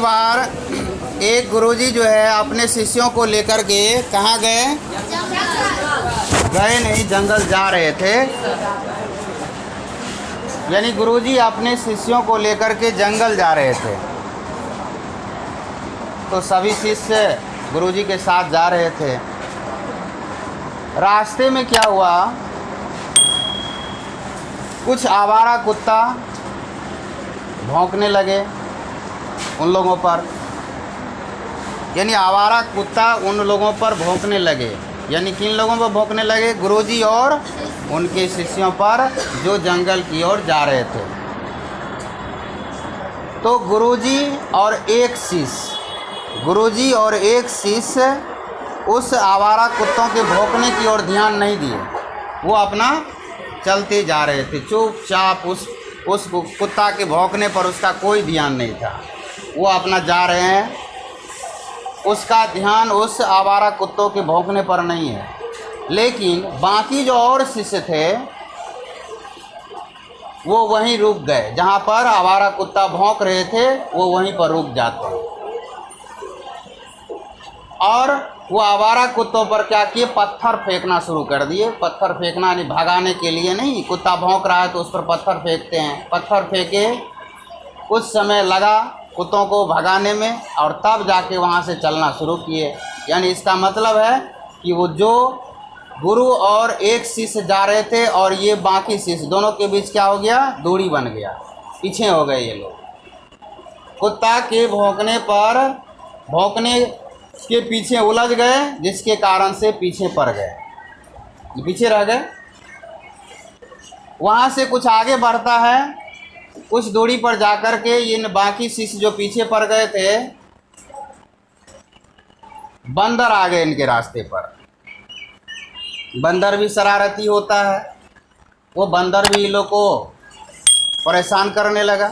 बार एक गुरुजी जो है अपने शिष्यों को लेकर के कहाँ गए? गए नहीं, जंगल जा रहे थे। यानी गुरुजी अपने शिष्यों को लेकर के जंगल जा रहे थे। तो सभी शिष्य गुरुजी के साथ जा रहे थे। रास्ते में क्या हुआ, कुछ आवारा कुत्ता भौंकने लगे उन लोगों पर। यानी आवारा कुत्ता उन लोगों पर भौंकने लगे। यानी किन लोगों पर भौंकने लगे? गुरुजी और उनके शिष्यों पर, जो जंगल की ओर जा रहे थे। तो गुरुजी और एक शिष्य उस आवारा कुत्तों के भौंकने की ओर ध्यान नहीं दिए। वो अपना चलते जा रहे थे चुपचाप। उस कुत्ता के भौंकने पर उसका कोई ध्यान नहीं था। वो अपना जा रहे हैं, उसका ध्यान उस आवारा कुत्तों के भौंकने पर नहीं है। लेकिन बाकी जो और शिष्य थे वो वहीं रुक गए। जहाँ पर आवारा कुत्ता भौंक रहे थे वो वहीं पर रुक जाते हैं। और वो आवारा कुत्तों पर क्या किए? पत्थर फेंकना शुरू कर दिए। पत्थर फेंकना नहीं, भगाने के लिए नहीं। कुत्ता भौंक रहा है तो उस पर पत्थर फेंकते हैं। पत्थर फेंके, कुछ समय लगा कुत्तों को भगाने में, और तब जाके वहाँ से चलना शुरू किए। यानी इसका मतलब है कि वो जो गुरु और एक शिष्य जा रहे थे और ये बाकी शिष्य, दोनों के बीच क्या हो गया? दूरी बन गया, पीछे हो गए ये लोग। कुत्ता के भौंकने के पीछे उलझ गए, जिसके कारण से पीछे पड़ गए, पीछे रह गए। वहाँ से कुछ आगे बढ़ता है, कुछ दूरी पर जाकर के इन बाकी शिष्य जो पीछे पड़ गए थे, बंदर आ गए इनके रास्ते पर। बंदर भी शरारती होता है। वो बंदर भी इन लोग को परेशान करने लगा।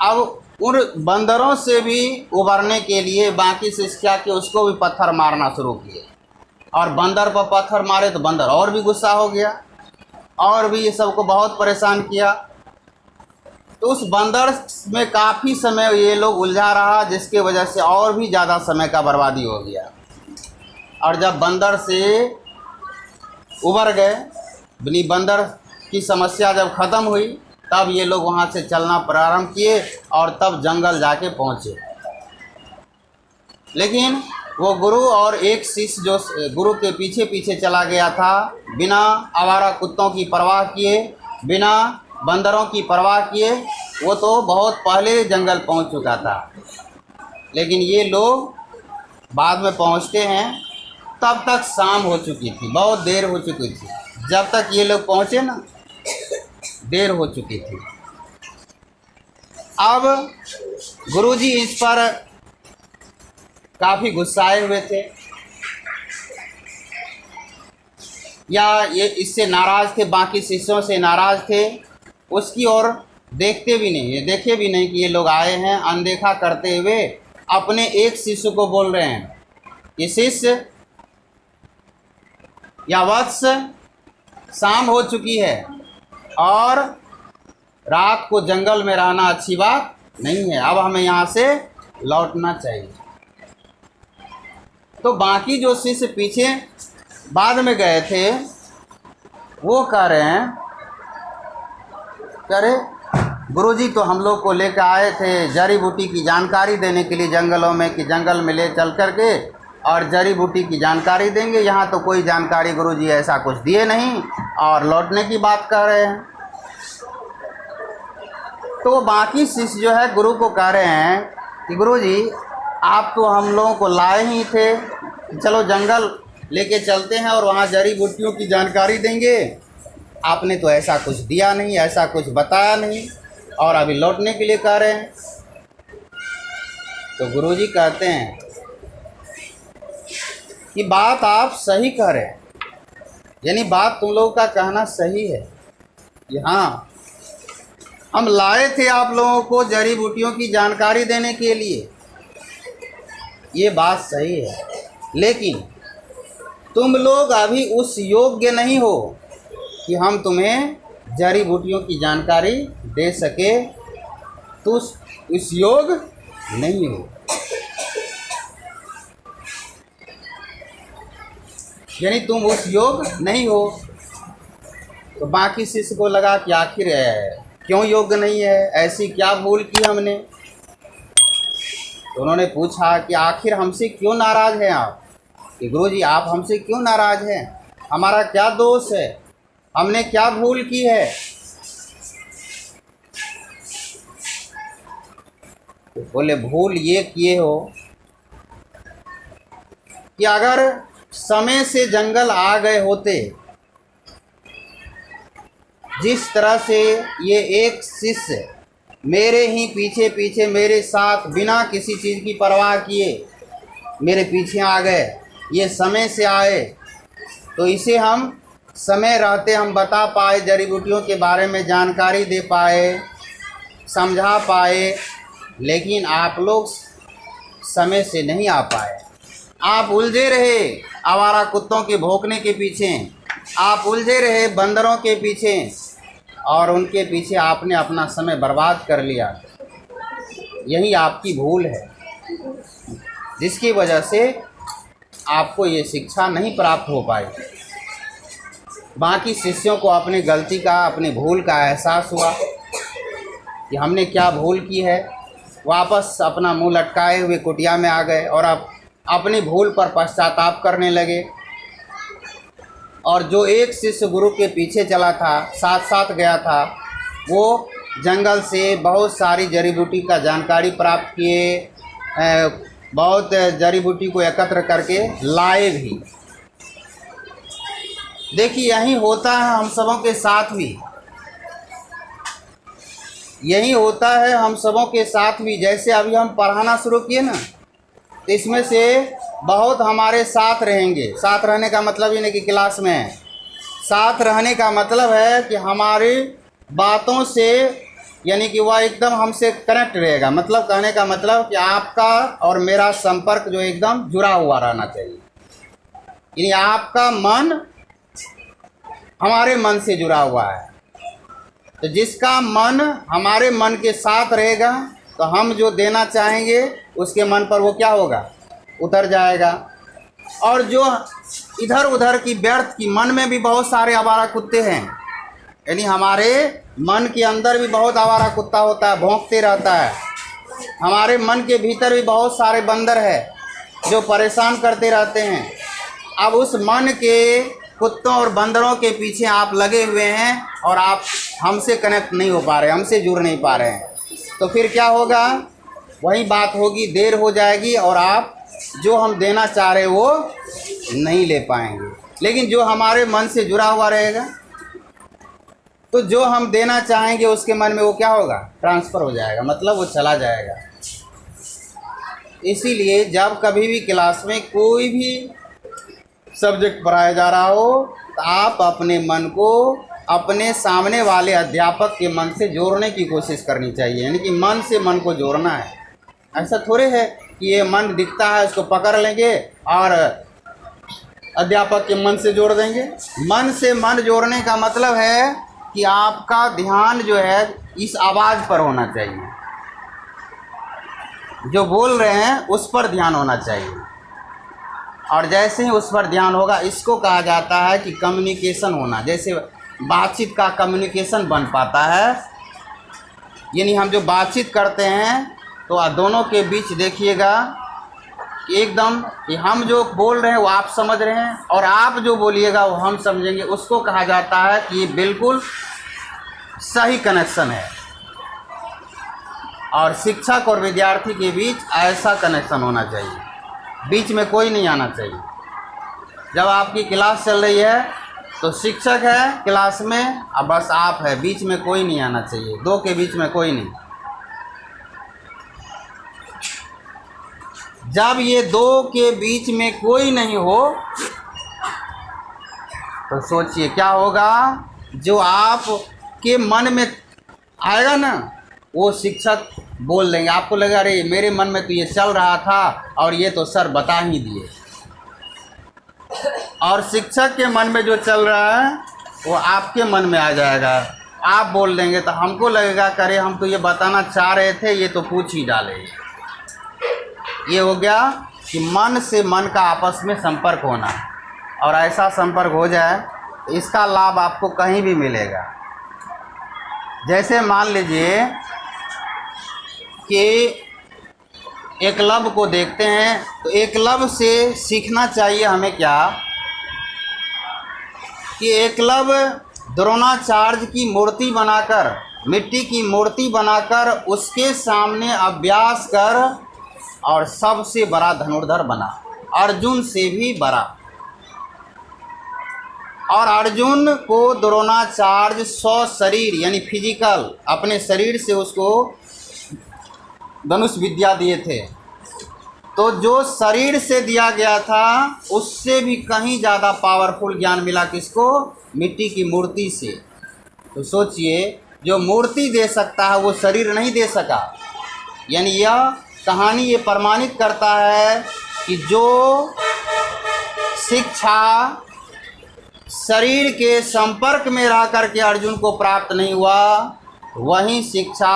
अब उन बंदरों से भी उबरने के लिए बाकी शिष्य क्या कि उसको भी पत्थर मारना शुरू किए। और बंदर पर पत्थर मारे तो बंदर और भी गुस्सा हो गया और भी ये सबको बहुत परेशान किया। तो उस बंदर में काफ़ी समय ये लोग उलझा रहा, जिसके वजह से और भी ज़्यादा समय का बर्बादी हो गया। और जब बंदर से उबर गए, बंदर की समस्या जब ख़त्म हुई, तब ये लोग वहाँ से चलना प्रारंभ किए और तब जंगल जाके पहुँचे। लेकिन वो गुरु और एक शिष्य जो गुरु के पीछे पीछे चला गया था, बिना आवारा कुत्तों की परवाह किए, बिना बंदरों की परवाह किए, वो तो बहुत पहले जंगल पहुँच चुका था। लेकिन ये लोग बाद में पहुँचते हैं, तब तक शाम हो चुकी थी, बहुत देर हो चुकी थी। जब तक ये लोग पहुँचे ना, देर हो चुकी थी। अब गुरुजी इस पर काफ़ी गुस्साए हुए थे, या ये इससे नाराज़ थे, बाकी शिष्यों से नाराज़ थे। उसकी ओर देखते भी नहीं, ये देखे भी नहीं कि ये लोग आए हैं। अनदेखा करते हुए अपने एक शिष्य को बोल रहे हैं, ये शिष्य या वत्स, शाम हो चुकी है और रात को जंगल में रहना अच्छी बात नहीं है। अब हमें यहाँ से लौटना चाहिए। तो बाकी जो शिष्य पीछे बाद में गए थे, वो कह रहे हैं, कह रहे गुरुजी तो हम लोग को लेकर आए थे जड़ी बूटी की जानकारी देने के लिए जंगलों में, कि जंगल में ले चल कर के और जड़ी बूटी की जानकारी देंगे। यहाँ तो कोई जानकारी गुरुजी ऐसा कुछ दिए नहीं और लौटने की बात कर रहे हैं। तो बाकी शिष्य जो है गुरु को कह रहे हैं कि गुरुजी आप तो हम लोगों को लाए ही थे, चलो जंगल लेके चलते हैं और वहाँ जड़ी बूटियों की जानकारी देंगे। आपने तो ऐसा कुछ दिया नहीं, ऐसा कुछ बताया नहीं, और अभी लौटने के लिए कह रहे हैं। तो गुरुजी कहते हैं कि बात आप सही कह रहे हैं, यानी बात तुम लोगों का कहना सही है कि हाँ, हम लाए थे आप लोगों को जड़ी बूटियों की जानकारी देने के लिए, ये बात सही है। लेकिन तुम लोग अभी उस योग्य नहीं हो कि हम तुम्हें जड़ी बूटियों की जानकारी दे सके। तो उस योग नहीं हो। यानी तुम उस योग नहीं हो। तो बाकी शिष्य को लगा कि आखिर क्यों योग्य नहीं है, ऐसी क्या भूल की हमने। तो उन्होंने पूछा कि आखिर हमसे क्यों नाराज़ हैं आप, कि गुरुजी आप हमसे क्यों नाराज़ हैं, हमारा क्या दोष है, हमने क्या भूल की है। तो बोले भूल ये किए हो कि अगर समय से जंगल आ गए होते, जिस तरह से ये एक शिष्य मेरे ही पीछे पीछे मेरे साथ बिना किसी चीज़ की परवाह किए मेरे पीछे आ गए, ये समय से आए, तो इसे हम समय रहते हम बता पाए, जड़ी बूटियों के बारे में जानकारी दे पाए, समझा पाए। लेकिन आप लोग समय से नहीं आ पाए। आप उलझे रहे आवारा कुत्तों के भौंकने के पीछे, आप उलझे रहे बंदरों के पीछे, और उनके पीछे आपने अपना समय बर्बाद कर लिया। यही आपकी भूल है, जिसकी वजह से आपको ये शिक्षा नहीं प्राप्त हो पाई। बाकी शिष्यों को अपनी गलती का, अपनी भूल का एहसास हुआ कि हमने क्या भूल की है। वापस अपना मुंह लटकाए हुए कुटिया में आ गए और अब अपनी भूल पर पश्चाताप करने लगे। और जो एक शिष्य गुरु के पीछे चला था, साथ साथ गया था, वो जंगल से बहुत सारी जड़ी बूटी का जानकारी प्राप्त किए, बहुत जड़ी बूटी को एकत्र करके लाए भी। देखिए यही होता है हम सबों के साथ भी, यही होता है हम सबों के साथ भी। जैसे अभी हम पढ़ाना शुरू किए ना, तो इसमें से बहुत हमारे साथ रहेंगे। साथ रहने का मतलब ही नहीं कि क्लास में है, साथ रहने का मतलब है कि हमारी बातों से, यानी कि वह एकदम हमसे कनेक्ट रहेगा। मतलब कहने का मतलब कि आपका और मेरा संपर्क जो एकदम जुड़ा हुआ रहना चाहिए। यानी आपका मन हमारे मन से जुड़ा हुआ है। तो जिसका मन हमारे मन के साथ रहेगा, तो हम जो देना चाहेंगे उसके मन पर वो क्या होगा, उतर जाएगा। और जो इधर उधर की व्यर्थ की, मन में भी बहुत सारे आवारा कुत्ते हैं, यानी हमारे मन के अंदर भी बहुत आवारा कुत्ता होता है, भौंकते रहता है। हमारे मन के भीतर भी बहुत सारे बंदर हैं जो परेशान करते रहते हैं। अब उस मन के कुत्तों और बंदरों के पीछे आप लगे हुए हैं और आप हमसे कनेक्ट नहीं हो पा रहे, हमसे जुड़ नहीं पा रहे हैं। तो फिर क्या होगा, वही बात होगी, देर हो जाएगी और आप जो हम देना चाह रहे वो नहीं ले पाएंगे। लेकिन जो हमारे मन से जुड़ा हुआ रहेगा, तो जो हम देना चाहेंगे उसके मन में वो क्या होगा, ट्रांसफ़र हो जाएगा, मतलब वो चला जाएगा। इसीलिए जब कभी भी क्लास में कोई भी सब्जेक्ट पढ़ाया जा रहा हो, तो आप अपने मन को अपने सामने वाले अध्यापक के मन से जोड़ने की कोशिश करनी चाहिए। यानी कि मन से मन को जोड़ना है। ऐसा थोड़े है कि ये मन दिखता है उसको पकड़ लेंगे और अध्यापक के मन से जोड़ देंगे। मन से मन जोड़ने का मतलब है कि आपका ध्यान जो है इस आवाज़ पर होना चाहिए, जो बोल रहे हैं उस पर ध्यान होना चाहिए। और जैसे ही उस पर ध्यान होगा, इसको कहा जाता है कि कम्युनिकेशन होना। जैसे बातचीत का कम्युनिकेशन बन पाता है, यानी हम जो बातचीत करते हैं तो दोनों के बीच देखिएगा एकदम कि हम जो बोल रहे हैं वो आप समझ रहे हैं और आप जो बोलिएगा वो हम समझेंगे। उसको कहा जाता है कि ये बिल्कुल सही कनेक्शन है। और शिक्षक और विद्यार्थी के बीच ऐसा कनेक्शन होना चाहिए, बीच में कोई नहीं आना चाहिए। जब आपकी क्लास चल रही है तो शिक्षक है क्लास में, अब बस आप है, बीच में कोई नहीं आना चाहिए, दो के बीच में कोई नहीं। जब ये दो के बीच में कोई नहीं हो तो सोचिए क्या होगा। जो आप के मन में आएगा ना, वो शिक्षक बोल देंगे। आपको लगा अरे मेरे मन में तो ये चल रहा था और ये तो सर बता ही दिए। और शिक्षक के मन में जो चल रहा है वो आपके मन में आ जाएगा, आप बोल देंगे। तो हमको लगेगा करे हम तो ये बताना चाह रहे थे, ये तो पूछ ही डाले। ये हो गया कि मन से मन का आपस में संपर्क होना, और ऐसा संपर्क हो जाए इसका लाभ आपको कहीं भी मिलेगा। जैसे मान लीजिए कि एकलव्य को देखते हैं, तो एकलव्य से सीखना चाहिए हमें क्या, कि एकलव्य द्रोणाचार्य की मूर्ति बनाकर, मिट्टी की मूर्ति बनाकर उसके सामने अभ्यास कर और सबसे बड़ा धनुर्धर बना, अर्जुन से भी बड़ा। और अर्जुन को द्रोणाचार्य शरीर यानी फिजिकल अपने शरीर से उसको धनुष विद्या दिए थे। तो जो शरीर से दिया गया था उससे भी कहीं ज़्यादा पावरफुल ज्ञान मिला किसको, मिट्टी की मूर्ति से। तो सोचिए, जो मूर्ति दे सकता है वो शरीर नहीं दे सका। यानी यह कहानी ये प्रमाणित करता है कि जो शिक्षा शरीर के संपर्क में रह करके अर्जुन को प्राप्त नहीं हुआ, वही शिक्षा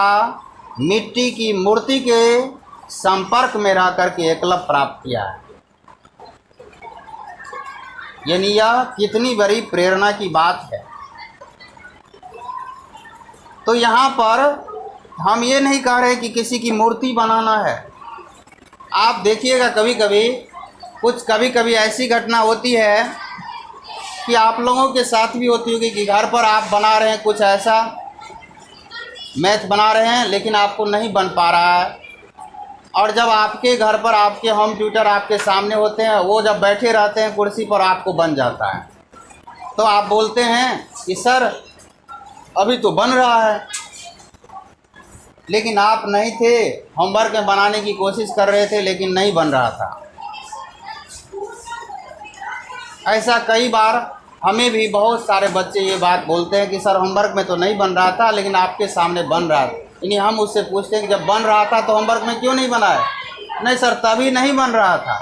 मिट्टी की मूर्ति के संपर्क में रह करके एकलव्य प्राप्त किया है। यानी यह कितनी बड़ी प्रेरणा की बात है। तो यहाँ पर हम ये नहीं कह रहे कि किसी की मूर्ति बनाना है। आप देखिएगा कभी कभी ऐसी घटना होती है कि आप लोगों के साथ भी होती होगी कि घर पर आप बना रहे हैं कुछ ऐसा, मैथ बना रहे हैं लेकिन आपको नहीं बन पा रहा है, और जब आपके घर पर आपके होम ट्यूटर आपके सामने होते हैं, वो जब बैठे रहते हैं कुर्सी पर, आपको बन जाता है। तो आप बोलते हैं कि सर अभी तो बन रहा है, लेकिन आप नहीं थे, होमवर्क में बनाने की कोशिश कर रहे थे लेकिन नहीं बन रहा था। ऐसा कई बार हमें भी बहुत सारे बच्चे ये बात बोलते हैं कि सर होमवर्क में तो नहीं बन रहा था लेकिन आपके सामने बन रहा था। यानी हम उससे पूछते हैं कि जब बन रहा था तो होमवर्क में क्यों नहीं बना है? नहीं सर, तभी नहीं बन रहा था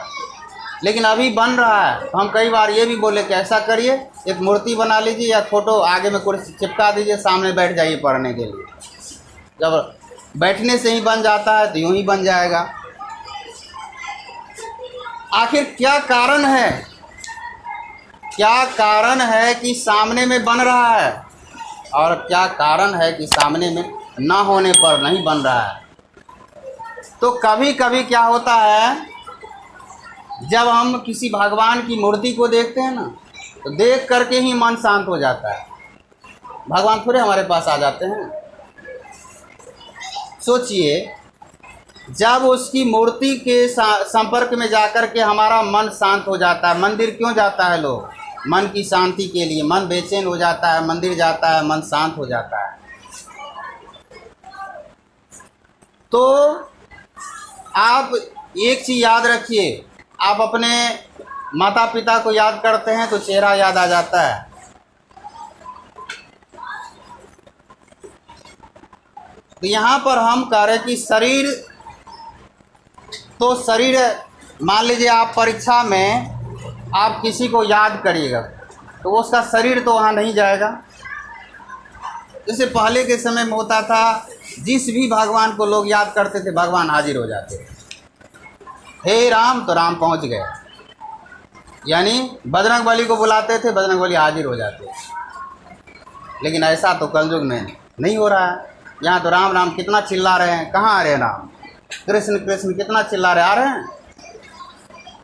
लेकिन अभी बन रहा है। तो हम कई बार ये भी बोले कि ऐसा करिए, एक मूर्ति बना लीजिए या फोटो आगे में कुर्सी चिपका दीजिए, सामने बैठ जाइए पढ़ने के लिए। जब बैठने से ही बन जाता है तो यूं ही बन जाएगा। आखिर क्या कारण है, क्या कारण है कि सामने में बन रहा है और क्या कारण है कि सामने में ना होने पर नहीं बन रहा है? तो कभी कभी क्या होता है, जब हम किसी भगवान की मूर्ति को देखते हैं ना, तो देख करके ही मन शांत हो जाता है। भगवान थोड़े हमारे पास आ जाते हैं। सोचिए, जब उसकी मूर्ति के संपर्क में जाकर के हमारा मन शांत हो जाता है। मंदिर क्यों जाता है लोग? मन की शांति के लिए। मन बेचैन हो जाता है, मंदिर जाता है, मन शांत हो जाता है। तो आप एक चीज़ याद रखिए, आप अपने माता पिता को याद करते हैं तो चेहरा याद आ जाता है। तो यहाँ पर हम कह रहे हैं कि शरीर मान लीजिए आप परीक्षा में आप किसी को याद करिएगा तो उसका शरीर तो वहाँ नहीं जाएगा। जैसे पहले के समय में होता था, जिस भी भगवान को लोग याद करते थे भगवान हाजिर हो जाते थे। हे राम तो राम पहुँच गए, यानी बजरंगबली को बुलाते थे, बजरंगबली हाजिर हो जाते। लेकिन ऐसा तो कलयुग में नहीं हो रहा है। यहाँ तो राम राम कितना चिल्ला रहे हैं, कहाँ आ रहे हैं राम? कृष्ण कृष्ण कितना चिल्ला रहे, आ रहे हैं।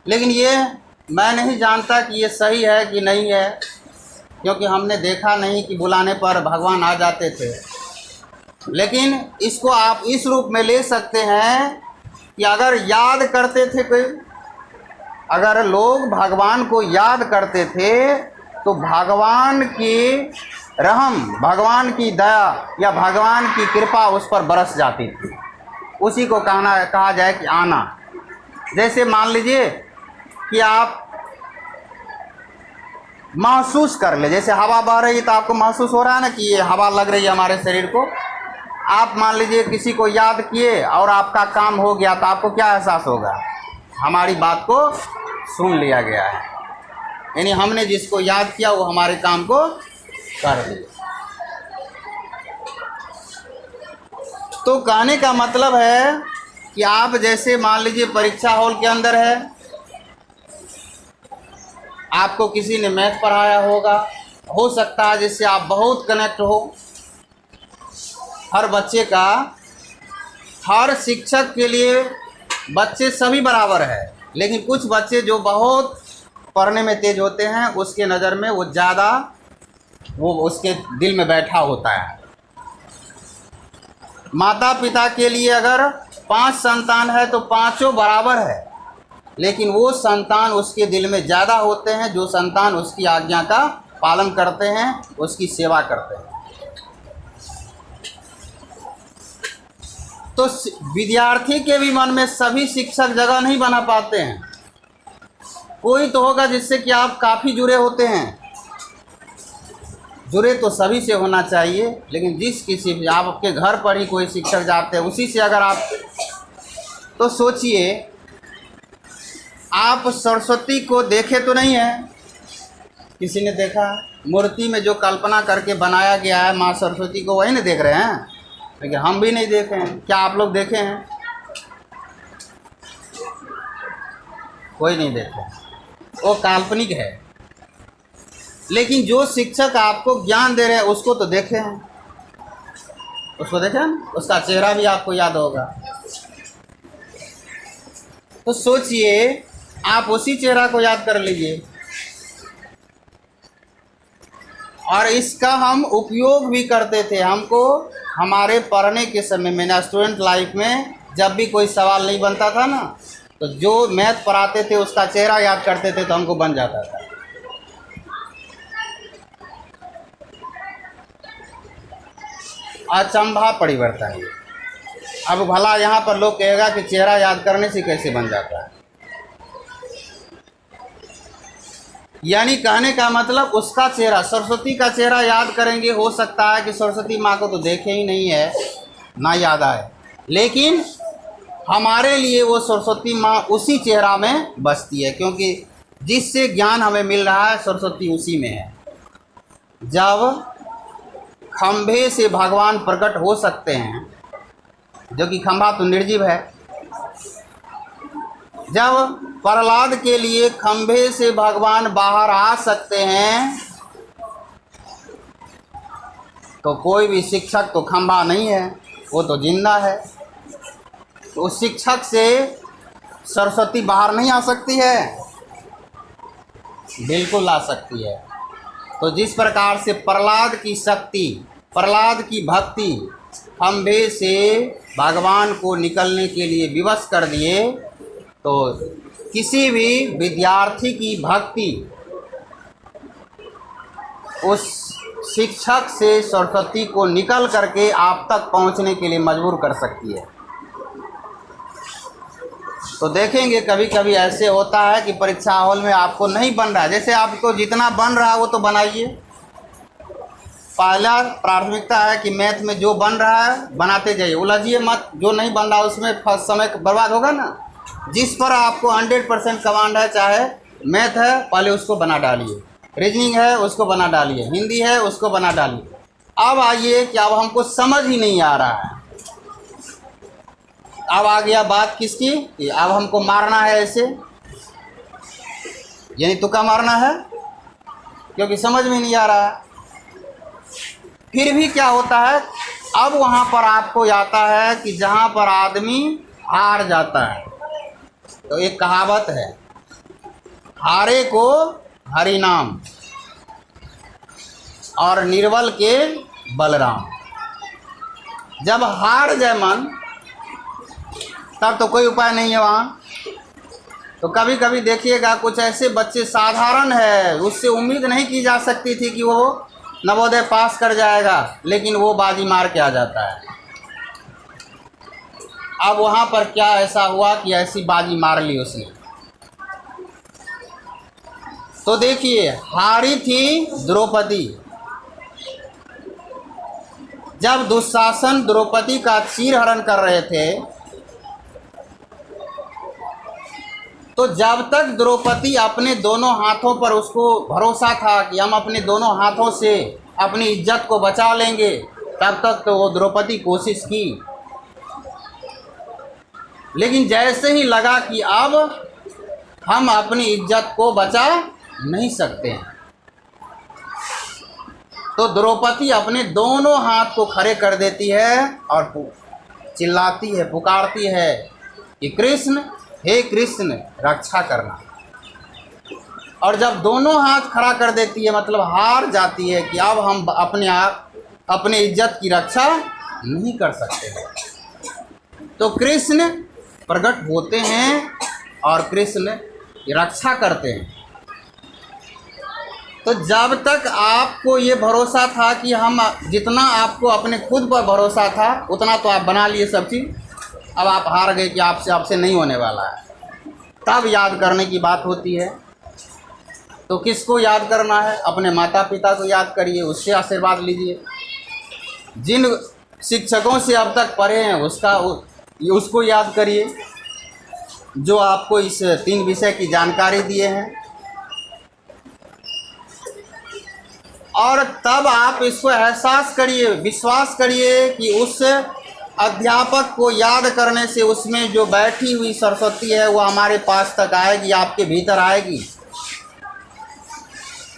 लेकिन ये मैं नहीं जानता कि ये सही है कि नहीं है, क्योंकि हमने देखा नहीं कि बुलाने पर भगवान आ जाते थे। लेकिन इसको आप इस रूप में ले सकते हैं कि अगर याद करते थे कोई, अगर लोग भगवान को याद करते थे तो भगवान की रहम, भगवान की दया या भगवान की कृपा उस पर बरस जाती थी। उसी को कहा जाए कि आना। जैसे मान लीजिए कि आप महसूस कर ले, जैसे हवा बह रही है तो आपको महसूस हो रहा है ना कि ये हवा लग रही है हमारे शरीर को। आप मान लीजिए किसी को याद किए और आपका काम हो गया तो आपको क्या एहसास होगा? हमारी बात को सुन लिया गया है, यानी हमने जिसको याद किया वो हमारे काम को कर दिया। तो कहने का मतलब है कि आप जैसे मान लीजिए परीक्षा हॉल के अंदर है, आपको किसी ने मैथ पढ़ाया होगा, हो सकता है जिससे आप बहुत कनेक्ट हो। हर बच्चे का, हर शिक्षक के लिए बच्चे सभी बराबर है, लेकिन कुछ बच्चे जो बहुत पढ़ने में तेज होते हैं, उसके नज़र में वो ज़्यादा, वो उसके दिल में बैठा होता है। माता पिता के लिए अगर 5 संतान है तो पांचों बराबर है, लेकिन वो संतान उसके दिल में ज़्यादा होते हैं जो संतान उसकी आज्ञा का पालन करते हैं, उसकी सेवा करते हैं। तो विद्यार्थी के भी मन में सभी शिक्षक जगह नहीं बना पाते हैं। कोई तो होगा जिससे कि आप काफ़ी जुड़े होते हैं। जुड़े तो सभी से होना चाहिए, लेकिन जिस किसी भी, आप आपके घर पर ही कोई शिक्षक जाते हैं, उसी से अगर आप, तो सोचिए आप सरस्वती को देखे तो नहीं है, किसी ने देखा? मूर्ति में जो कल्पना करके बनाया गया है माँ सरस्वती को, वही नहीं देख रहे हैं, लेकिन हम भी नहीं देखे हैं। क्या आप लोग देखे हैं? कोई नहीं देखे, वो काल्पनिक है। लेकिन जो शिक्षक आपको ज्ञान दे रहे हैं उसको तो देखे हैं, उसको देखे हैं, उसका चेहरा भी आपको याद होगा। तो सोचिए आप उसी चेहरा को याद कर लीजिए। और इसका हम उपयोग भी करते थे। हमको हमारे पढ़ने के समय में ना, स्टूडेंट लाइफ में जब भी कोई सवाल नहीं बनता था ना, तो जो मैथ पढ़ाते थे उसका चेहरा याद करते थे तो हमको बन जाता था। अचंभा परिवर्तन। अब भला यहाँ पर लोग कहेगा कि चेहरा याद करने से कैसे बन जाता है। यानी कहने का मतलब उसका चेहरा, सरस्वती का चेहरा याद करेंगे, हो सकता है कि सरस्वती माँ को तो देखे ही नहीं है, ना याद आए, लेकिन हमारे लिए वो सरस्वती माँ उसी चेहरा में बसती है, क्योंकि जिससे ज्ञान हमें मिल रहा है सरस्वती उसी में है। जब खंभे से भगवान प्रकट हो सकते हैं, जो कि खंभा तो निर्जीव है, जब प्रहलाद के लिए खंभे से भगवान बाहर आ सकते हैं, तो कोई भी शिक्षक तो खंभा नहीं है, वो तो जिंदा है। तो उस शिक्षक से सरस्वती बाहर नहीं आ सकती है? बिल्कुल आ सकती है। तो जिस प्रकार से प्रहलाद की शक्ति, प्रहलाद की भक्ति खंभे से भगवान को निकलने के लिए विवश कर दिए, तो किसी भी विद्यार्थी की भक्ति उस शिक्षक से सरस्वती को निकल करके आप तक पहुंचने के लिए मजबूर कर सकती है। तो देखेंगे कभी कभी ऐसे होता है कि परीक्षा हॉल में आपको नहीं बन रहा है, जैसे आपको जितना बन रहा है वो तो बनाइए। पहला प्राथमिकता है कि मैथ में जो बन रहा है बनाते जाइए, उलझिए मत। जो नहीं बन रहा उसमें समय बर्बाद होगा ना। जिस पर आपको 100% कमांड है, चाहे मैथ है पहले उसको बना डालिए, रीजनिंग है उसको बना डालिए, हिंदी है उसको बना डालिए। अब आइए कि अब हमको समझ ही नहीं आ रहा है, अब आ गया बात किसकी कि अब हमको मारना है ऐसे, यानी तुक्का मारना है, क्योंकि समझ में नहीं आ रहा है। फिर भी क्या होता है, अब वहाँ पर आपको आता है कि जहाँ पर आदमी हार जाता है, तो एक कहावत है, हारे को हरि नाम और निर्बल के बलराम। जब हार जाए मन, तब तो कोई उपाय नहीं है वहाँ। तो कभी कभी देखिएगा कुछ ऐसे बच्चे साधारण है, उससे उम्मीद नहीं की जा सकती थी कि वो नवोदय पास कर जाएगा, लेकिन वो बाजी मार के आ जाता है। अब वहाँ पर क्या ऐसा हुआ कि ऐसी बाजी मार ली उसने। तो देखिए, हारी थी द्रौपदी। जब दुशासन द्रौपदी का चीरहरण कर रहे थे, तो जब तक द्रौपदी अपने दोनों हाथों पर, उसको भरोसा था कि हम अपने दोनों हाथों से अपनी इज्जत को बचा लेंगे, तब तक तो वो द्रौपदी कोशिश की। लेकिन जैसे ही लगा कि अब हम अपनी इज्जत को बचा नहीं सकते हैं, तो द्रौपदी अपने दोनों हाथ को खड़े कर देती है और चिल्लाती है, पुकारती है कि कृष्ण, हे कृष्ण, रक्षा करना। और जब दोनों हाथ खड़ा कर देती है, मतलब हार जाती है कि अब हम अपने इज्जत की रक्षा नहीं कर सकते हैं, तो कृष्ण प्रकट होते हैं और कृष्ण रक्षा करते हैं। तो जब तक आपको ये भरोसा था कि हम, जितना आपको अपने खुद पर भरोसा था उतना तो आप बना लिए सब चीज़, अब आप हार गए कि आपसे नहीं होने वाला है, तब याद करने की बात होती है। तो किसको याद करना है? अपने माता पिता को याद करिए, उससे आशीर्वाद लीजिए। जिन शिक्षकों से अब तक पढ़े हैं उसको याद करिए, जो आपको इस 3 विषय की जानकारी दिए हैं, और तब आप इसको एहसास करिए, विश्वास करिए कि उस अध्यापक को याद करने से उसमें जो बैठी हुई सरस्वती है वो हमारे पास तक आएगी, आपके भीतर आएगी,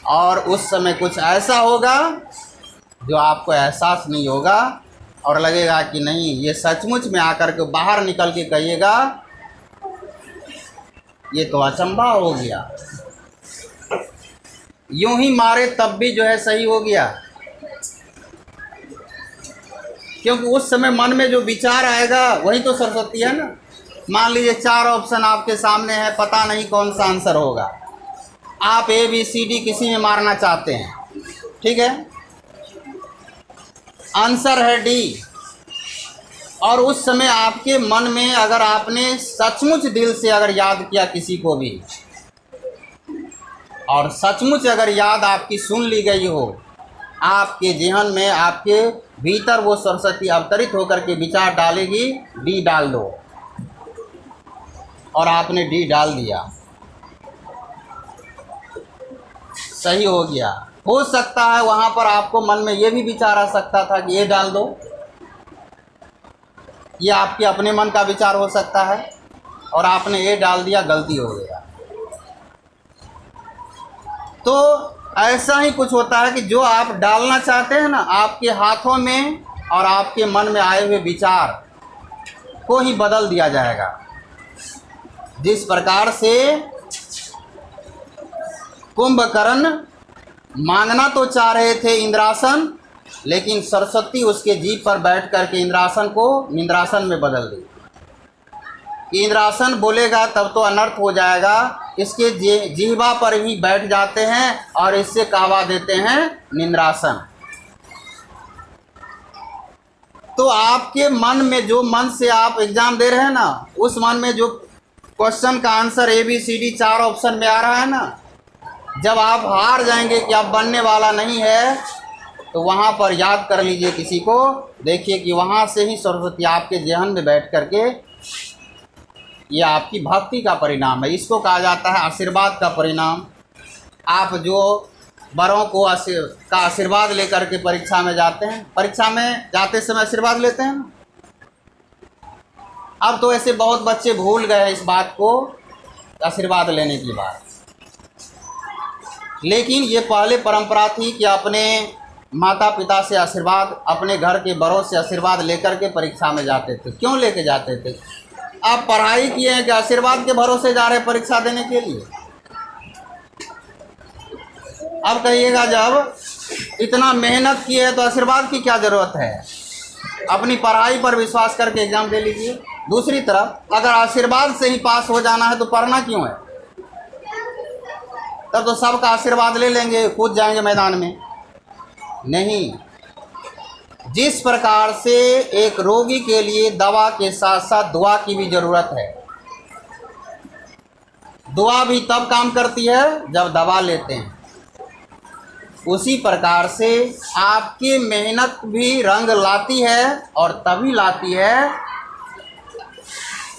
और उस समय कुछ ऐसा होगा जो आपको एहसास नहीं होगा और लगेगा कि नहीं, ये सचमुच में आकर के बाहर निकल के कहिएगा ये तो अचंभा हो गया, यूं ही मारे तब भी जो है सही हो गया। क्योंकि उस समय मन में जो विचार आएगा वही तो सरस्वती है ना। मान लीजिए 4 ऑप्शन आपके सामने है, पता नहीं कौन सा आंसर होगा, आप ABCD किसी में मारना चाहते हैं, ठीक है, आंसर है D, और उस समय आपके मन में अगर आपने सचमुच दिल से अगर याद किया किसी को भी, और सचमुच अगर याद आपकी सुन ली गई हो, आपके जेहन में, आपके भीतर वो सरस्वती अवतरित होकर के विचार डालेगी, D डाल दो, और आपने D डाल दिया, सही हो गया। हो सकता है वहाँ पर आपको मन में ये भी विचार आ सकता था कि ये डाल दो, ये आपके अपने मन का विचार हो सकता है, और आपने ये डाल दिया, गलती हो गया। तो ऐसा ही कुछ होता है कि जो आप डालना चाहते हैं ना, आपके हाथों में और आपके मन में आए हुए विचार को ही बदल दिया जाएगा। जिस प्रकार से कुंभकर्ण मांगना तो चाह रहे थे इंद्रासन, लेकिन सरस्वती उसके जीभ पर बैठ कर के इंद्रासन को निंद्रासन में बदल दी। इंद्रासन बोलेगा तब तो अनर्थ हो जाएगा, इसके जिह्वा पर ही बैठ जाते हैं और इससे कहवा देते हैं निंद्रासन। तो आपके मन में, जो मन से आप एग्जाम दे रहे हैं ना, उस मन में जो क्वेश्चन का आंसर ABCD 4 ऑप्शन में आ रहा है ना, जब आप हार जाएंगे कि अब बनने वाला नहीं है, तो वहाँ पर याद कर लीजिए किसी को, देखिए कि वहाँ से ही सरस्वती आपके जेहन में बैठ करके, ये आपकी भक्ति का परिणाम है। इसको कहा जाता है आशीर्वाद का परिणाम। आप जो बड़ों को का आशीर्वाद लेकर के परीक्षा में जाते हैं, परीक्षा में जाते समय आशीर्वाद लेते हैं ना। अब तो ऐसे बहुत बच्चे भूल गए इस बात को, आशीर्वाद लेने की बात, लेकिन ये पहले परंपरा थी कि अपने माता पिता से आशीर्वाद, अपने घर के बड़ों से आशीर्वाद लेकर के परीक्षा में जाते थे। क्यों लेके जाते थे? आप पढ़ाई किए हैं कि आशीर्वाद के भरोसे जा रहे परीक्षा देने के लिए? अब कहिएगा जब इतना मेहनत की है तो आशीर्वाद की क्या ज़रूरत है? अपनी पढ़ाई पर विश्वास करके एग्ज़ाम दे लीजिए। दूसरी तरफ अगर आशीर्वाद से ही पास हो जाना है तो पढ़ना क्यों है? तब तो सबका आशीर्वाद ले लेंगे, कूद जाएंगे मैदान में। नहीं, जिस प्रकार से एक रोगी के लिए दवा के साथ साथ दुआ की भी ज़रूरत है, दुआ भी तब काम करती है जब दवा लेते हैं, उसी प्रकार से आपकी मेहनत भी रंग लाती है, और तभी लाती है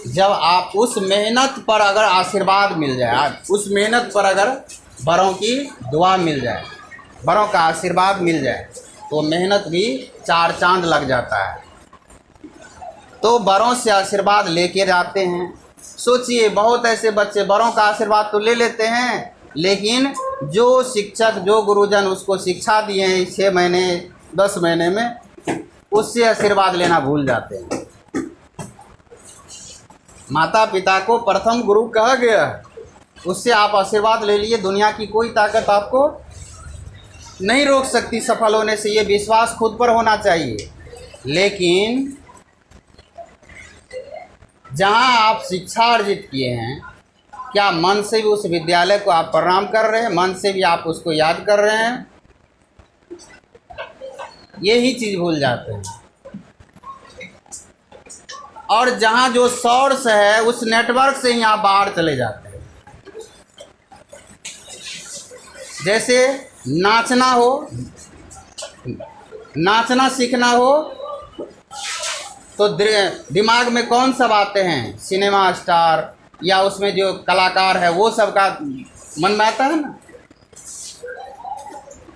जब आप उस मेहनत पर अगर आशीर्वाद मिल जाए, उस मेहनत पर अगर बड़ों की दुआ मिल जाए, बड़ों का आशीर्वाद मिल जाए, तो मेहनत भी 4 चांद लग जाता है। तो बड़ों से आशीर्वाद लेके जाते हैं। सोचिए, बहुत ऐसे बच्चे बड़ों का आशीर्वाद तो ले लेते हैं, लेकिन जो शिक्षक, जो गुरुजन उसको शिक्षा दिए हैं 6 महीने 10 महीने में, उससे आशीर्वाद लेना भूल जाते हैं। माता पिता को प्रथम गुरु कहा गया है, उससे आप आशीर्वाद ले लिए। दुनिया की कोई ताकत आपको नहीं रोक सकती सफल होने से, ये विश्वास खुद पर होना चाहिए। लेकिन जहाँ आप शिक्षा अर्जित किए हैं, क्या मन से भी उस विद्यालय को आप प्रणाम कर रहे हैं? मन से भी आप उसको याद कर रहे हैं? यही चीज़ भूल जाते हैं। और जहाँ जो सोर्स है उस नेटवर्क से ही आप बाहर चले जाते हैं। जैसे नाचना हो, नाचना सीखना हो तो दिमाग में कौन सब आते हैं? सिनेमा स्टार या उसमें जो कलाकार है वो सब का मन में आता है ना।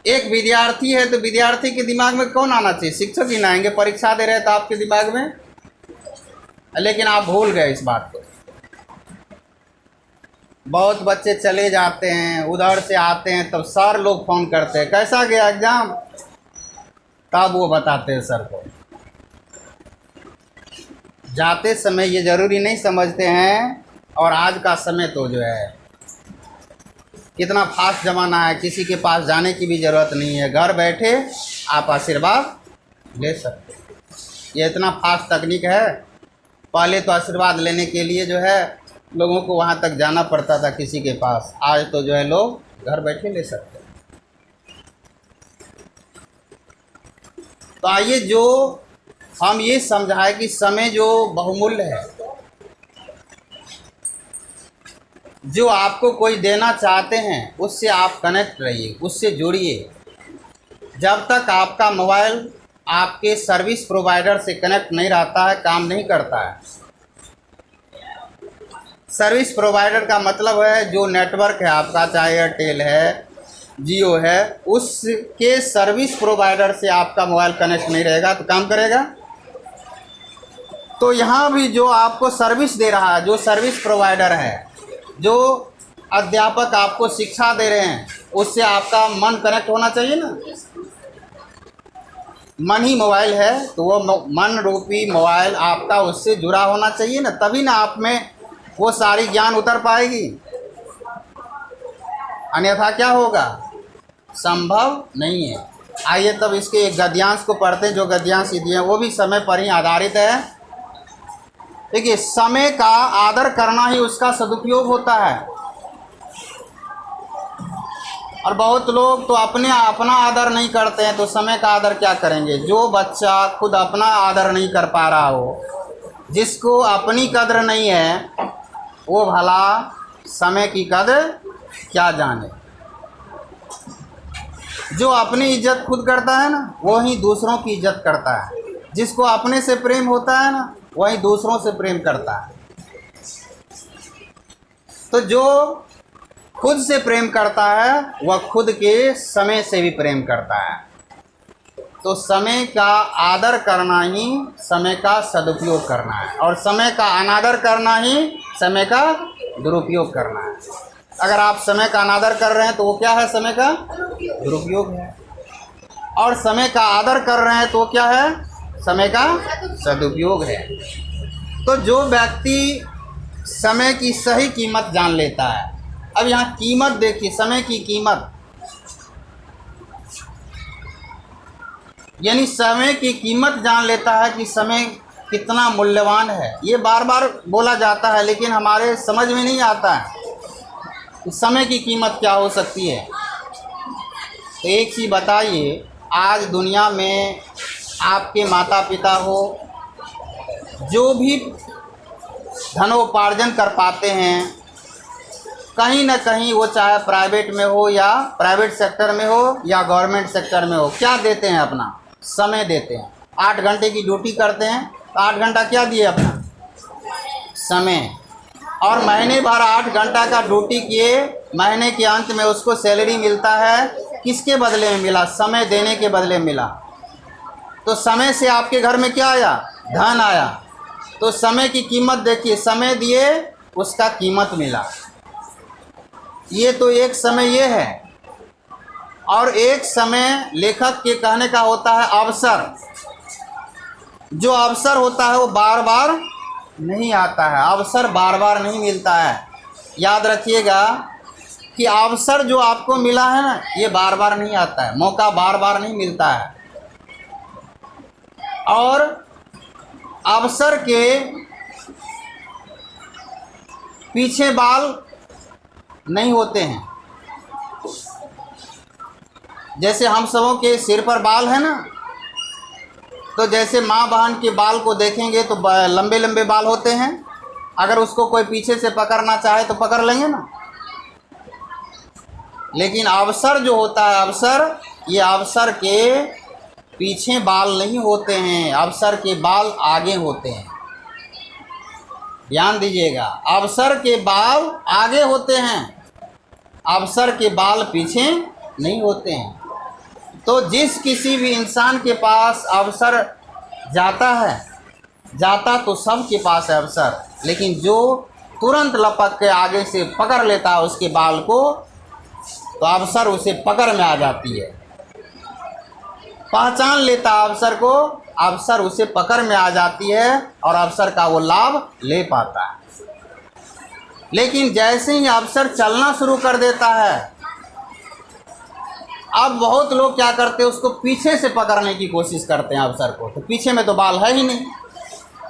एक विद्यार्थी है तो विद्यार्थी के दिमाग में कौन आना चाहिए? शिक्षक ही ना आएंगे। परीक्षा दे रहे तो आपके दिमाग में, लेकिन आप भूल गए इस बात को। बहुत बच्चे चले जाते हैं, उधर से आते हैं तब सर लोग फ़ोन करते हैं, कैसा गया एग्ज़ाम? तब वो बताते हैं सर को। जाते समय ये ज़रूरी नहीं समझते हैं। और आज का समय तो जो है कितना फास्ट ज़माना है, किसी के पास जाने की भी ज़रूरत नहीं है, घर बैठे आप आशीर्वाद ले सकते हैं। ये इतना फास्ट तकनीक है। पहले तो आशीर्वाद लेने के लिए जो है लोगों को वहाँ तक जाना पड़ता था किसी के पास, आज तो जो है लोग घर बैठे ले सकते हैं। तो आइए जो हम ये समझाएं कि समय जो बहुमूल्य है, जो आपको कोई देना चाहते हैं उससे आप कनेक्ट रहिए, उससे जुड़िए। जब तक आपका मोबाइल आपके सर्विस प्रोवाइडर से कनेक्ट नहीं रहता है, काम नहीं करता है। सर्विस प्रोवाइडर का मतलब है जो नेटवर्क है आपका, चाहे एयरटेल है, जियो है, उसके सर्विस प्रोवाइडर से आपका मोबाइल कनेक्ट नहीं रहेगा तो काम करेगा? तो यहाँ भी जो आपको सर्विस दे रहा है, जो सर्विस प्रोवाइडर है, जो अध्यापक आपको शिक्षा दे रहे हैं, उससे आपका मन कनेक्ट होना चाहिए ना। मन ही मोबाइल है तो वो मन रूपी मोबाइल आपका उससे जुड़ा होना चाहिए ना, तभी ना आप में वो सारी ज्ञान उतर पाएगी। अन्यथा क्या होगा? संभव नहीं है। आइए तब इसके एक गद्यांश को पढ़ते हैं। जो गद्यांश दिए हैं वो भी समय पर ही आधारित है। देखिए, समय का आदर करना ही उसका सदुपयोग होता है। और बहुत लोग तो अपना आदर नहीं करते हैं तो समय का आदर क्या करेंगे? जो बच्चा खुद अपना आदर नहीं कर पा रहा हो, जिसको अपनी कद्र नहीं है, वो भला समय की कद्र क्या जाने। जो अपनी इज्जत खुद करता है ना, वो ही दूसरों की इज्जत करता है। जिसको अपने से प्रेम होता है ना, वही दूसरों से प्रेम करता है। तो जो खुद से प्रेम करता है वह खुद के समय से भी प्रेम करता है। तो समय का आदर करना ही समय का सदुपयोग करना है, और समय का अनादर करना ही समय का दुरुपयोग करना है। अगर आप समय का अनादर कर रहे हैं तो वो क्या है? समय का दुरुपयोग है। और समय का आदर कर रहे हैं तो वो क्या है? समय का सदुपयोग है। तो जो व्यक्ति समय की सही कीमत जान लेता है, अब यहाँ कीमत देखिए, समय की कीमत, यानी समय की कीमत जान लेता है कि समय कितना मूल्यवान है। ये बार बार बोला जाता है लेकिन हमारे समझ में नहीं आता है कि समय की कीमत क्या हो सकती है। तो एक चीज़ बताइए, आज दुनिया में आपके माता पिता हो, जो भी धनोपार्जन कर पाते हैं, कहीं ना कहीं वो चाहे प्राइवेट में हो या प्राइवेट सेक्टर में हो या गवर्नमेंट सेक्टर में हो, क्या देते हैं? अपना समय देते हैं। 8 घंटे की ड्यूटी करते हैं तो 8 घंटा क्या दिए? अपना समय। और महीने भर 8 घंटा का ड्यूटी किए, महीने के अंत में उसको सैलरी मिलता है। किसके बदले में मिला? समय देने के बदले में मिला। तो समय से आपके घर में क्या आया? धन आया। तो समय की कीमत देखिए, समय दिए उसका कीमत मिला। ये तो एक समय ये है, और एक समय लेखक के कहने का होता है अवसर। जो अवसर होता है वो बार बार नहीं आता है, अवसर बार बार नहीं मिलता है। याद रखिएगा कि अवसर जो आपको मिला है ना, ये बार बार नहीं आता है, मौका बार बार नहीं मिलता है। और अवसर के पीछे बाल नहीं होते हैं। जैसे हम सबों के सिर पर बाल है ना, तो जैसे माँ बहन के बाल को देखेंगे तो लंबे लंबे बाल होते हैं। अगर उसको कोई पीछे से पकड़ना चाहे तो पकड़ लेंगे ना। लेकिन अवसर जो होता है, अवसर, ये अवसर के पीछे बाल नहीं होते हैं, अवसर के बाल आगे होते हैं। ध्यान दीजिएगा, अवसर के बाल आगे होते हैं, अवसर के बाल पीछे नहीं होते हैं। तो जिस किसी भी इंसान के पास अवसर जाता तो सबके पास है अवसर, लेकिन जो तुरंत लपक के आगे से पकड़ लेता है उसके बाल को, तो अवसर उसे पकड़ में आ जाती है। पहचान लेता अवसर को, अवसर उसे पकड़ में आ जाती है और अवसर का वो लाभ ले पाता है। लेकिन जैसे ही अवसर चलना शुरू कर देता है, अब बहुत लोग क्या करते हैं, उसको पीछे से पकड़ने की कोशिश करते हैं अवसर को। तो पीछे में तो बाल है ही नहीं,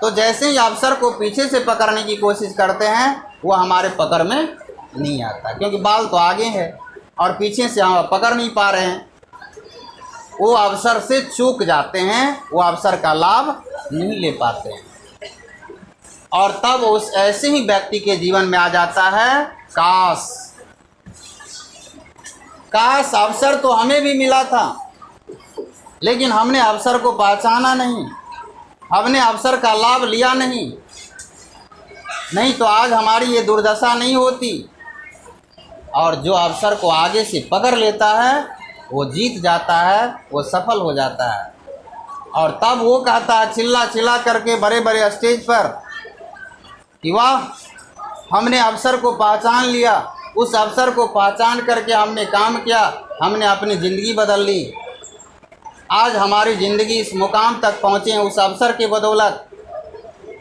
तो जैसे ही अवसर को पीछे से पकड़ने की कोशिश करते हैं, वो हमारे पकड़ में नहीं आता, क्योंकि बाल तो आगे है और पीछे से हम पकड़ नहीं पा रहे हैं। वो अवसर से चूक जाते हैं, वो अवसर का लाभ नहीं ले पाते हैं। और तब उस ऐसे ही व्यक्ति के जीवन में आ जाता है काश अवसर तो हमें भी मिला था, लेकिन हमने अवसर को पहचाना नहीं, हमने अवसर का लाभ लिया नहीं तो आज हमारी ये दुर्दशा नहीं होती। और जो अवसर को आगे से पकड़ लेता है वो जीत जाता है, वो सफल हो जाता है। और तब वो कहता है चिल्ला चिल्ला करके बड़े बड़े स्टेज पर कि वाह, हमने अवसर को पहचान लिया, उस अवसर को पहचान करके हमने काम किया, हमने अपनी ज़िंदगी बदल ली, आज हमारी ज़िंदगी इस मुकाम तक पहुँचे हैं उस अवसर के बदौलत।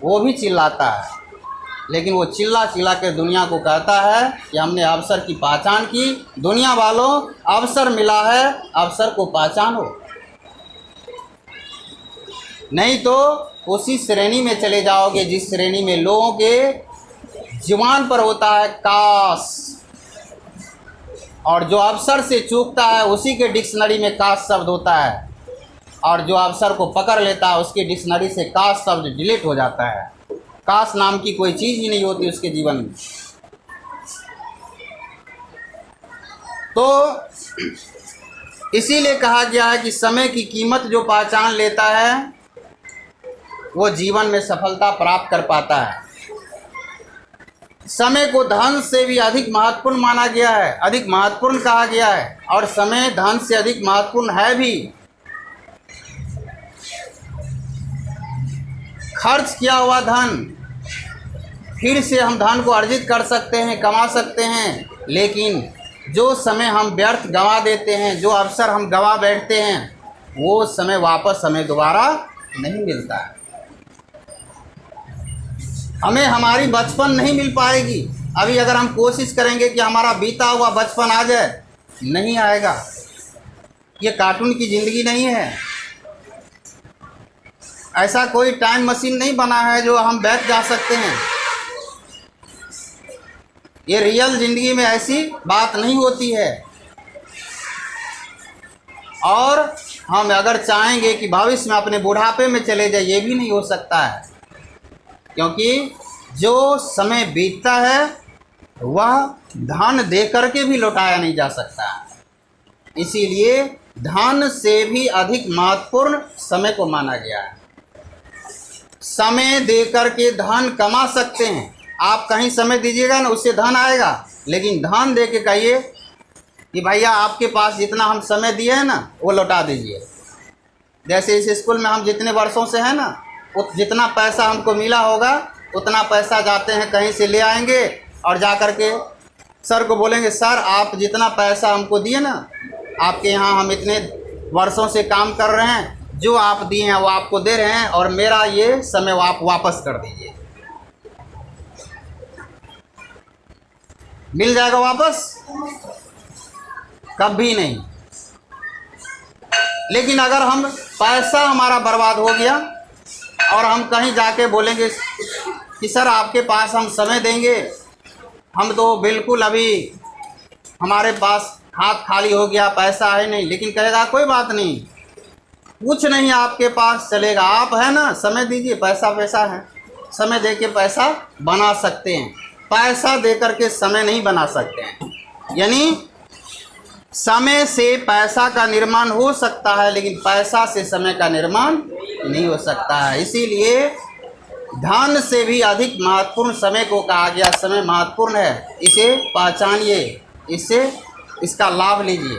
वो भी चिल्लाता है, लेकिन वो चिल्ला चिल्ला के दुनिया को कहता है कि हमने अवसर की पहचान की। दुनिया वालों, अवसर मिला है, अवसर को पहचानो, नहीं तो उसी श्रेणी में चले जाओगे जिस श्रेणी में लोगों के जुबान पर होता है काश, और जो अवसर से चूकता है उसी के डिक्शनरी में काश शब्द होता है, और जो अवसर को पकड़ लेता है उसकी डिक्शनरी से काश शब्द डिलीट हो जाता है। काश नाम की कोई चीज़ ही नहीं होती उसके जीवन में। तो इसीलिए कहा गया है कि समय की कीमत जो पहचान लेता है वो जीवन में सफलता प्राप्त कर पाता है। समय को धन से भी अधिक महत्वपूर्ण माना गया है, अधिक महत्वपूर्ण कहा गया है, और समय धन से अधिक महत्वपूर्ण है भी। खर्च किया हुआ धन फिर से हम धन को अर्जित कर सकते हैं, कमा सकते हैं, लेकिन जो समय हम व्यर्थ गंवा देते हैं, जो अवसर हम गंवा बैठते हैं, वो समय वापस हमें दोबारा नहीं मिलता है। हमें हमारी बचपन नहीं मिल पाएगी। अभी अगर हम कोशिश करेंगे कि हमारा बीता हुआ बचपन आ जाए, नहीं आएगा। ये कार्टून की ज़िंदगी नहीं है, ऐसा कोई टाइम मशीन नहीं बना है जो हम बैठ जा सकते हैं। ये रियल ज़िंदगी में ऐसी बात नहीं होती है। और हम अगर चाहेंगे कि भविष्य में अपने बुढ़ापे में चले जाए, ये भी नहीं हो सकता है, क्योंकि जो समय बीतता है वह धन दे करके भी लौटाया नहीं जा सकता। इसीलिए धन से भी अधिक महत्वपूर्ण समय को माना गया है। समय दे करके धन कमा सकते हैं। आप कहीं समय दीजिएगा ना, उससे धन आएगा, लेकिन धन दे के कहिए कि भैया आपके पास जितना हम समय दिए हैं ना वो लौटा दीजिए। जैसे इस स्कूल में हम जितने वर्षों से हैं ना, जितना पैसा हमको मिला होगा उतना पैसा जाते हैं कहीं से ले आएंगे और जा कर के सर को बोलेंगे, सर आप जितना पैसा हमको दिए ना, आपके यहाँ हम इतने वर्षों से काम कर रहे हैं, जो आप दिए हैं वो आपको दे रहे हैं और मेरा ये समय आप वापस कर दीजिए। मिल जाएगा वापस? कभी नहीं। लेकिन अगर हम पैसा हमारा बर्बाद हो गया और हम कहीं जाके बोलेंगे कि सर आपके पास हम समय देंगे, हम तो बिल्कुल अभी हमारे पास हाथ खाली हो गया, पैसा है नहीं, लेकिन कहेगा कोई बात नहीं, कुछ नहीं आपके पास चलेगा, आप है ना, समय दीजिए, पैसा है, समय दे के पैसा बना सकते हैं, पैसा दे करके समय नहीं बना सकते हैं। यानी समय से पैसा का निर्माण हो सकता है लेकिन पैसा से समय का निर्माण नहीं हो सकता है। इसीलिए धन से भी अधिक महत्वपूर्ण समय को कहा गया। समय महत्वपूर्ण है, इसे पहचानिए, इसका लाभ लीजिए।